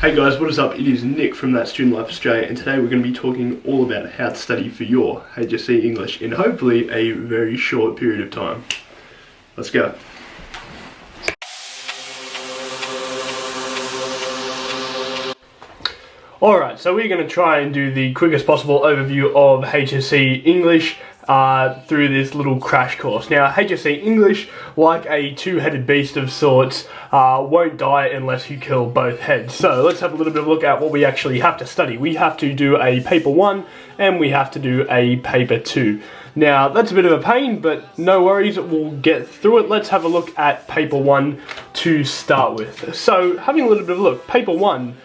Hey guys, what is up? It is Nick from That Student Life Australia, and today we're going to be talking all about how to study for your HSC English in hopefully a very short period of time. Let's go. Alright, so we're going to try and do the quickest possible overview of HSC English through this little crash course. Now, HSC English, like a two-headed beast of sorts, won't die unless you kill both heads. So let's have a little bit of a look at what we actually have to study. We have to do a paper 1 and we have to do a paper 2. Now, that's a bit of a pain, but no worries, we'll get through it. Let's have a look at paper 1 to start with. So, having a little bit of a look, paper 1,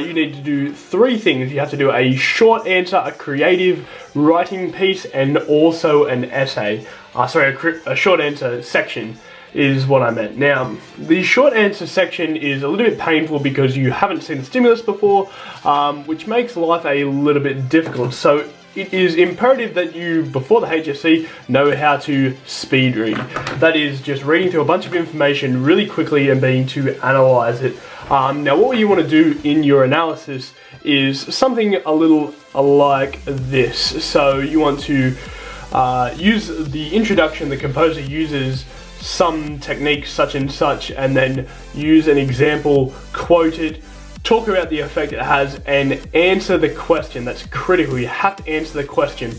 you need to do 3 things. You have to do a short answer, a creative writing piece, and also an essay. A short answer section is what I meant. Now, the short answer section is a little bit painful because you haven't seen the stimulus before, which makes life a little bit difficult. So it is imperative that you, before the HSC, know how to speed read. That is just reading through a bunch of information really quickly and being to analyse it. Now, what you want to do in your analysis is something a little like this. So you want to use the introduction. The composer uses some technique such and such, and then use an example quoted, talk about the effect it has, and answer the question. That's critical. You have to answer the question.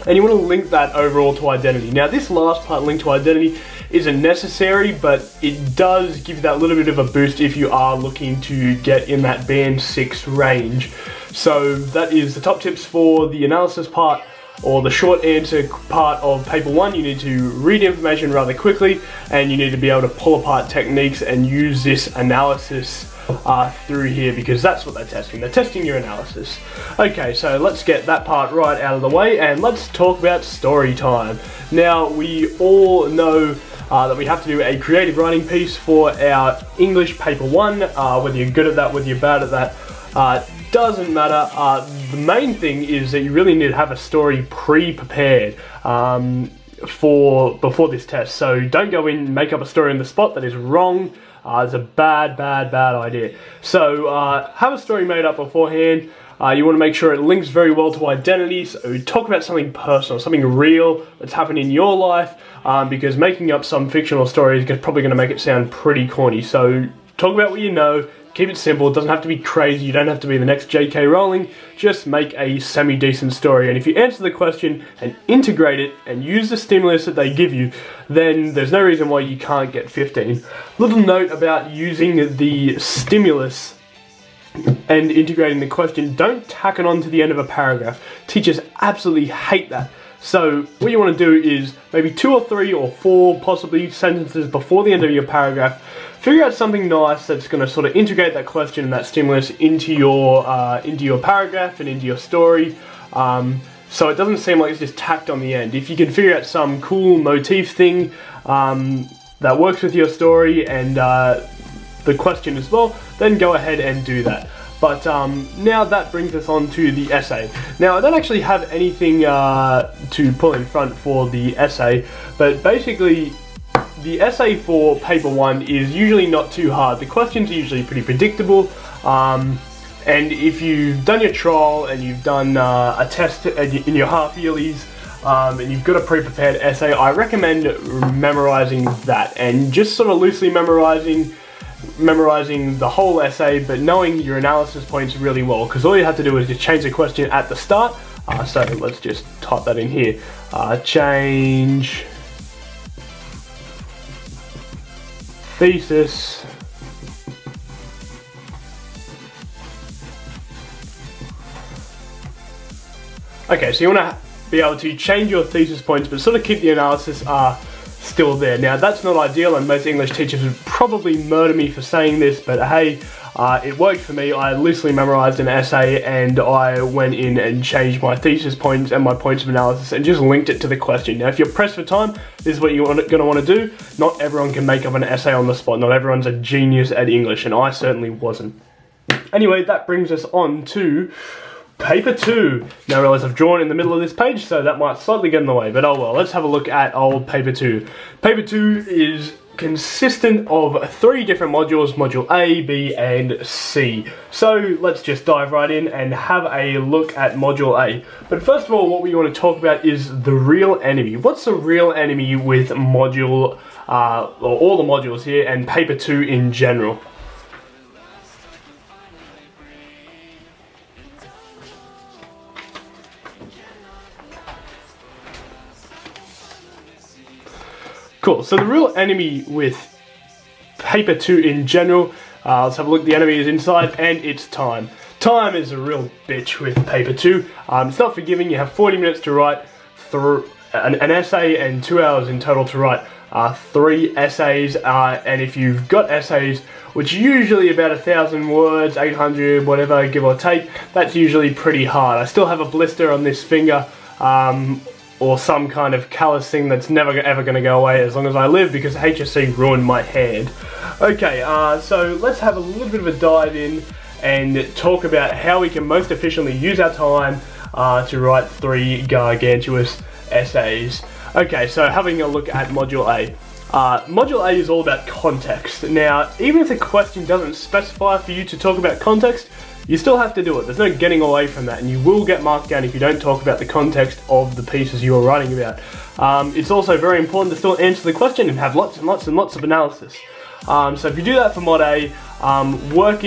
And you want to link that overall to identity. Now, this last part, link to identity, isn't necessary, but it does give you that little bit of a boost if you are looking to get in that band 6 range. So that is the top tips for the analysis part, or the short answer part of paper 1. You need to read information rather quickly, and you need to be able to pull apart techniques and use this analysis through here, because that's what they're testing. They're testing your analysis. Okay, so let's get that part right out of the way, and let's talk about story time. Now, we all know that we have to do a creative writing piece for our English paper 1. Whether you're good at that, whether you're bad at that, doesn't matter. The main thing is that you really need to have a story pre-prepared before this test. So don't go in and make up a story on the spot. That is wrong. It's a bad idea. So have a story made up beforehand. You want to make sure it links very well to identity. So talk about something personal, something real that's happened in your life, because making up some fictional story is probably going to make it sound pretty corny. So talk about what you know. Keep it simple. It doesn't have to be crazy. You don't have to be the next J.K. Rowling. Just make a semi-decent story. And if you answer the question and integrate it and use the stimulus that they give you, then there's no reason why you can't get 15. Little note about using the stimulus and integrating the question: don't tack it on to the end of a paragraph. Teachers absolutely hate that. So what you want to do is maybe 2 or 3 or 4 possibly sentences before the end of your paragraph. Figure out something nice that's going to sort of integrate that question and that stimulus into your paragraph and into your story, so it doesn't seem like it's just tacked on the end. If you can figure out some cool motif thing that works with your story and the question as well, then go ahead and do that. But now that brings us on to the essay. Now, I don't actually have anything to pull in front for the essay, but basically the essay for paper 1 is usually not too hard. The questions are usually pretty predictable, and if you've done your trial and you've done a test in your half yearlies, and you've got a pre-prepared essay, I recommend memorizing that and just sort of loosely memorizing the whole essay, but knowing your analysis points really well, because all you have to do is just change the question at the start. So let's just type that in here. Change thesis Okay, so you want to be able to change your thesis points, but sort of keep the analysis still there. Now, that's not ideal, and most English teachers would probably murder me for saying this, but hey, it worked for me. I loosely memorized an essay, and I went in and changed my thesis points and my points of analysis and just linked it to the question. Now, if you're pressed for time, this is what you're going to want to do. Not everyone can make up an essay on the spot. Not everyone's a genius at English, and I certainly wasn't. Anyway, that brings us on to Paper 2. Now I realise I've drawn in the middle of this page, so that might slightly get in the way, but oh well. Let's have a look at old Paper 2. Paper 2 is consistent of 3 different modules, Module A, B, and C. So let's just dive right in and have a look at Module A. But first of all, what we want to talk about is the real enemy. What's the real enemy with Module, or all the modules here, and Paper 2 in general? Cool, so the real enemy with Paper 2 in general, let's have a look. The enemy is inside, and it's time. Time is a real bitch with Paper 2. It's not forgiving. You have 40 minutes to write through an essay and 2 hours in total to write 3 essays. And if you've got essays, which are usually about 1,000 words, 800, whatever, give or take, that's usually pretty hard. I still have a blister on this finger, or some kind of callous thing that's never ever going to go away as long as I live, because HSC ruined my hand. Okay, so let's have a little bit of a dive in and talk about how we can most efficiently use our time to write 3 gargantuous essays. Okay, so having a look at Module A. Module A is all about context. Now, even if the question doesn't specify for you to talk about context, you still have to do it. There's no getting away from that, and you will get marked down if you don't talk about the context of the pieces you are writing about. It's also very important to still answer the question and have lots and lots and lots of analysis. So if you do that for Mod A, work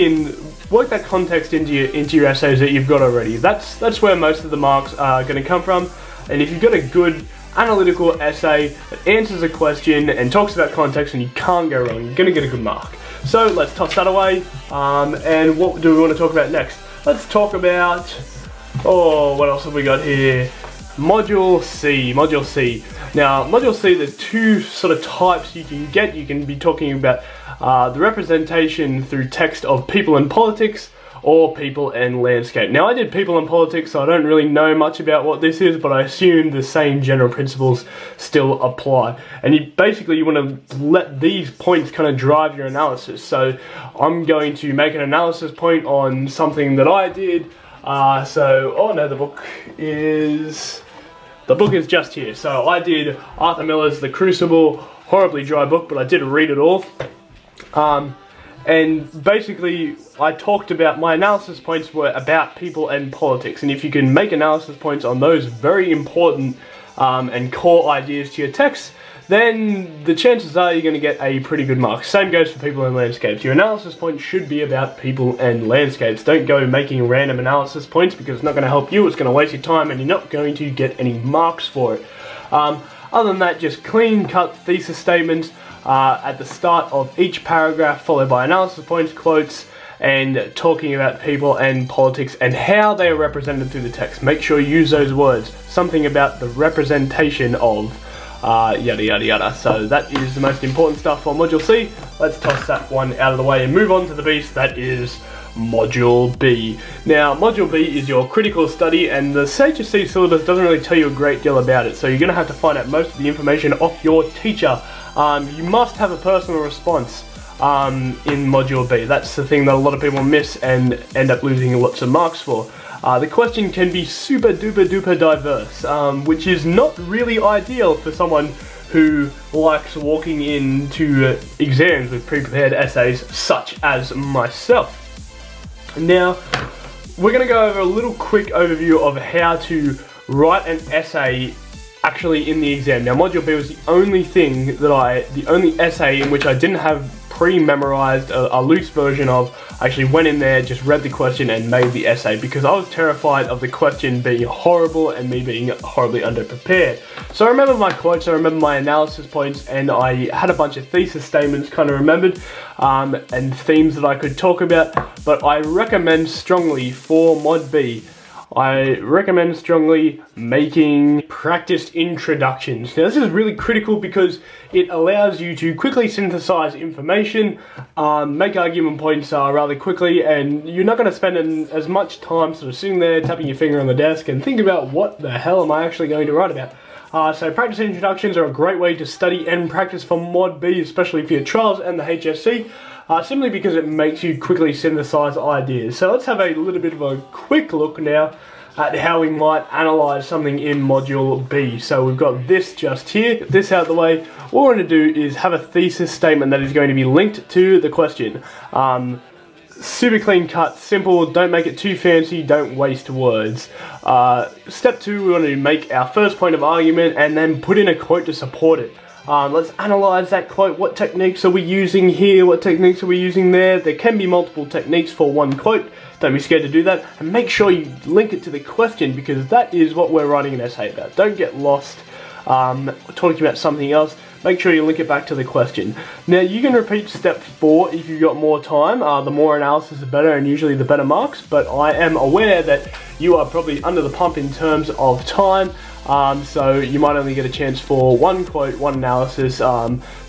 that context into your essays that you've got already. That's where most of the marks are going to come from. And if you've got a good analytical essay that answers a question and talks about context, and you can't go wrong, you're going to get a good mark. So let's toss that away, and what do we want to talk about next? Let's talk about, what else have we got here? Module C. Now, Module C, there's 2 sort of types you can get. You can be talking about the representation through text of people and politics, or people and landscape. Now, I did people and politics, so I don't really know much about what this is, but I assume the same general principles still apply. And you want to let these points kind of drive your analysis. So I'm going to make an analysis point on something that I did. The book is just here. So I did Arthur Miller's The Crucible, horribly dry book, but I did read it all. And basically, I talked about, my analysis points were about people and politics. And if you can make analysis points on those very important and core ideas to your text, then the chances are you're going to get a pretty good mark. Same goes for people and landscapes. Your analysis point should be about people and landscapes. Don't go making random analysis points, because it's not going to help you, it's going to waste your time, and you're not going to get any marks for it. Other than that, just clean-cut thesis statements at the start of each paragraph, followed by analysis points, quotes, and talking about people and politics and how they are represented through the text. Make sure you use those words. Something about the representation of yada yada yada. So that is the most important stuff for Module C. Let's toss that one out of the way and move on to the beast that is Module B. Now, Module B is your critical study, and the HSC syllabus doesn't really tell you a great deal about it, so you're going to have to find out most of the information off your teacher. You must have a personal response in Module B. That's the thing that a lot of people miss and end up losing lots of marks for. The question can be super duper duper diverse, which is not really ideal for someone who likes walking into exams with pre-prepared essays such as myself. Now, we're going to go over a little quick overview of how to write an essay actually in the exam. Now, Module B was the only essay in which I didn't have pre-memorized, a loose version of. I actually went in there, just read the question and made the essay, because I was terrified of the question being horrible and me being horribly underprepared. So I remember my quotes, I remember my analysis points, and I had a bunch of thesis statements kind of remembered, and themes that I could talk about. But I recommend strongly for Mod B, making practiced introductions. Now, this is really critical because it allows you to quickly synthesize information, make argument points rather quickly, and you're not going to spend as much time sort of sitting there tapping your finger on the desk and think about what the hell am I actually going to write about. So practice introductions are a great way to study and practice for Mod B, especially for your trials and the HSC. Simply because it makes you quickly synthesize ideas. So let's have a little bit of a quick look now at how we might analyse something in Module B. So we've got this just here. Get this out of the way. What we're going to do is have a thesis statement that is going to be linked to the question. Super clean cut, simple, don't make it too fancy, don't waste words. Step 2, we want to make our first point of argument and then put in a quote to support it. Let's analyse that quote. What techniques are we using here? What techniques are we using there? There can be multiple techniques for one quote. Don't be scared to do that. And make sure you link it to the question, because that is what we're writing an essay about. Don't get lost talking about something else. Make sure you link it back to the question. Now, you can repeat step 4 if you've got more time. The more analysis, the better, and usually the better marks. But I am aware that you are probably under the pump in terms of time. So you might only get a chance for one quote, one analysis,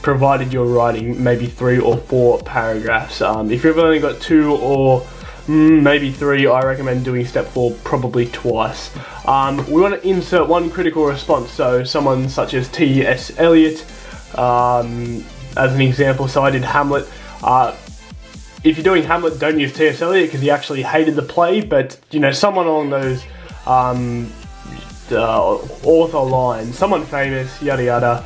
provided you're writing maybe 3 or 4 paragraphs. If you've only got 2 or maybe 3, I recommend doing step 4 probably twice. We want to insert one critical response, so someone such as T.S. Eliot, as an example. So I did Hamlet. If you're doing Hamlet, don't use T.S. Eliot because he actually hated the play, but you know, someone along those author lines, someone famous, yada yada,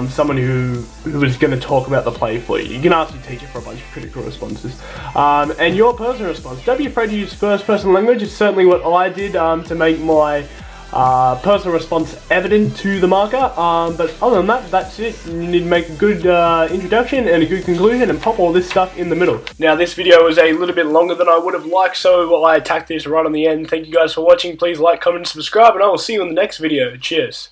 someone who was going to talk about the play for you. You can ask your teacher for a bunch of critical responses. And your personal response. Don't be afraid to use first person language. It's certainly what I did to make my personal response evident to the marker, but other than that, that's it. You need to make a good introduction and a good conclusion and pop all this stuff in the middle. Now, this video was a little bit longer than I would have liked, so I attacked this right on the end. Thank you guys for watching. Please like, comment, and subscribe, and I will see you in the next video. Cheers.